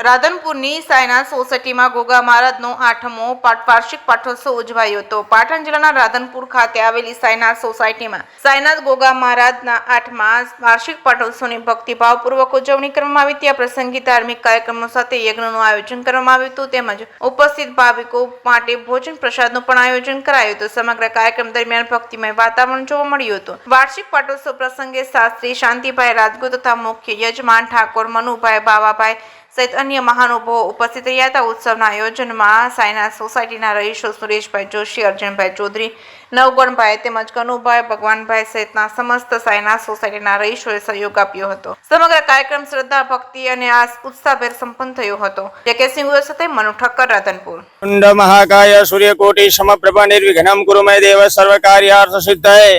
રાધનપુરની સાયનાથ સોસાયટીમાં ગોગા મહારાજનો 8મો વાર્ષિક પાઠોત્સવ ઉજવાયો હતો। પાટણ જિલ્લાના રાધનપુર ખાતે આવેલી સાયનાથ સોસાયટીમાં સાયનાથ ગોગા મહારાજના 8મા વાર્ષિક પાઠોત્સવની ભક્તિભાવપૂર્વક ઉજવણી કરવામાં આવી। ત્યાં પ્રસંગી ધાર્મિક કાર્યક્રમો સાથે યજ્ઞનું આયોજન કરવામાં આવ્યું હતું, તેમજ ઉપસ્થિત ભાવિકો માટે ભોજન પ્રસાદનું પણ આયોજન કરાયું હતું। સમગ્ર કાર્યક્રમ દરમિયાન ભક્તિમય વાતાવરણ જોવા મળ્યું હતું। વાર્ષિક પાઠોત્સવ પ્રસંગે શાસ્ત્રી શાંતિભાઈ રાજગોર તથા મુખ્ય યજમાન ઠાકોર મનુભાઈ બાવાભાઈ સહિત અન્ય મહાનુભાવો ઉપસ્થિત રહ્યા હતા। ઉત્સવના આયોજનમાં સાયનાથ સોસાયટીના રહીશો સુરેશભાઈ જોશી, અર્જુનભાઈ ચૌધરી, નવગણભાઈ તેમજ કનુભાઈ ભગવાનભાઈ સહિતના સમસ્ત સાયનાથ સોસાયટીના રહીશોએ સહયોગ આપ્યો હતો। સમગ્ર કાર્યક્રમ શ્રદ્ધા, ભક્તિ અને ઉત્સાહભેર સંપન્ન થયો હતો। જયકેસિંહ સાથે મનુ ઠક્કર, રાધનપુર। કુંડ મહાકાય સૂર્યકોટી સમપ્રભા નિર્વિઘ્નમ કુરુ મે દેવ સર્વકાર્યાર્થ સિદ્ધયે।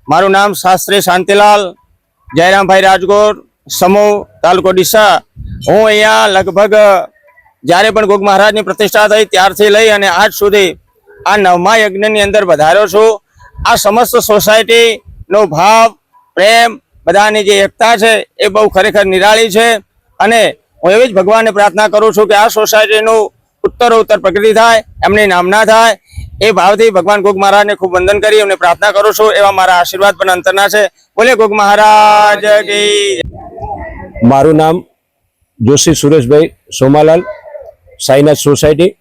મારું નામ શાસ્ત્રી શાંતિલાલ જયરામભાઈ રાજગોર, સમૂહ તાલુકો ડીસા। હું અહીંયા લગભગ જ્યારે પણ ગોગ મહારાજની પ્રતિષ્ઠા થઈ ત્યારથી લઈ અને આજ સુધી આ 9મા યજ્ઞની અંદર વધાર્યો છું। આ સમસ્ત સોસાયટીનો ભાવ, પ્રેમ, બધાની જે એકતા છે એ બહુ ખરેખર નિરાળી છે અને હું એવી જ ભગવાનને પ્રાર્થના કરું છું કે આ સોસાયટીનું ઉત્તરોત્તર પ્રગતિ થાય, એમની નામના થાય, એ ભાવથી ભગવાન ગોગ મહારાજને ખૂબ વંદન કરી એમને પ્રાર્થના કરું છું। એવા મારા આશીર્વાદ પણ અંતરના છે। બોલે ગોગ મહારાજ કી। મારું નામ જોશી સુરેશભાઈ સોમાલાલ, સાઈનાથ સોસાયટી।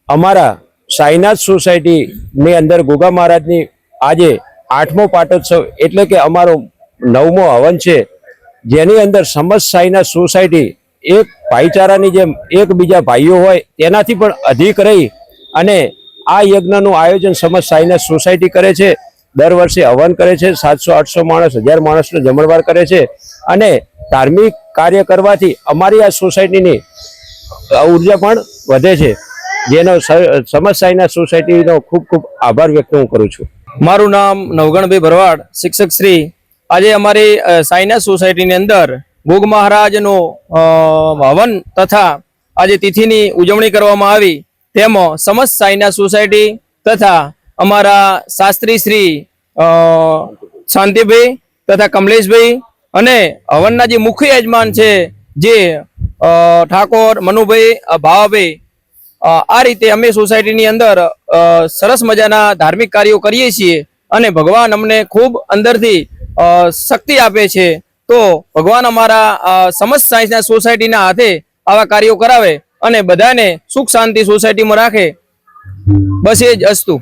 અમારા સાઈનાથ સોસાયટીની અંદર ગોગા મહારાજની આજે 8મો પાટોત્સવ એટલે કે અમારો 9મો હવન છે, જેની અંદર સમસ્ત સાઈનાથ સોસાયટી એક ભાઈચારાની જેમ એકબીજા ભાઈઓ હોય તેનાથી પણ અધિક રહી અને આ યજ્ઞનું આયોજન સમસ્ત સાઈનાથ સોસાયટી કરે છે। દર વર્ષે હવન કરે છે, 700-800 માણસ, 1000 માણસનો જમણવાર કરે છે અને ધાર્મિક કાર્ય કરવાથી અમારી આ સોસાયટીની ઉર્જા પણ વધે છે, જેનો સમસ્ત સાઈનાથ સોસાયટીનો ખૂબ ખૂબ આભાર વ્યક્ત હું કરું છું। મારું નામ નવગણભાઈ ભરવાડ, શિક્ષક શ્રી। આજે અમારી સાઈનાથ સોસાયટીની અંદર ગોગ મહારાજનો હવન તથા આજે તિથિની ઉજવણી કરવામાં આવી। તેમાં સમસ્ત સાઈનાથ સોસાયટી તથા અમારા શાસ્ત્રી શ્રી શાંતિભાઈ તથા કમલેશભાઈ અને હવનના જે મુખ્ય યજમાન છે જે ઠાકોર મનુભાઈ ભાવાભાઈ, આ રીતે અમે સોસાયટીની અંદર સરસ મજાના ધાર્મિક કાર્યો કરીએ છીએ અને ભગવાન અમને ખૂબ અંદરથી શક્તિ આપે છે। તો ભગવાન અમારા સમસ્ત સાયન્સના સોસાયટીના હાથે આવા કાર્યો કરાવે અને બધાને સુખ શાંતિ સોસાયટીમાં રાખે, બસ એ જ અસ્તુ।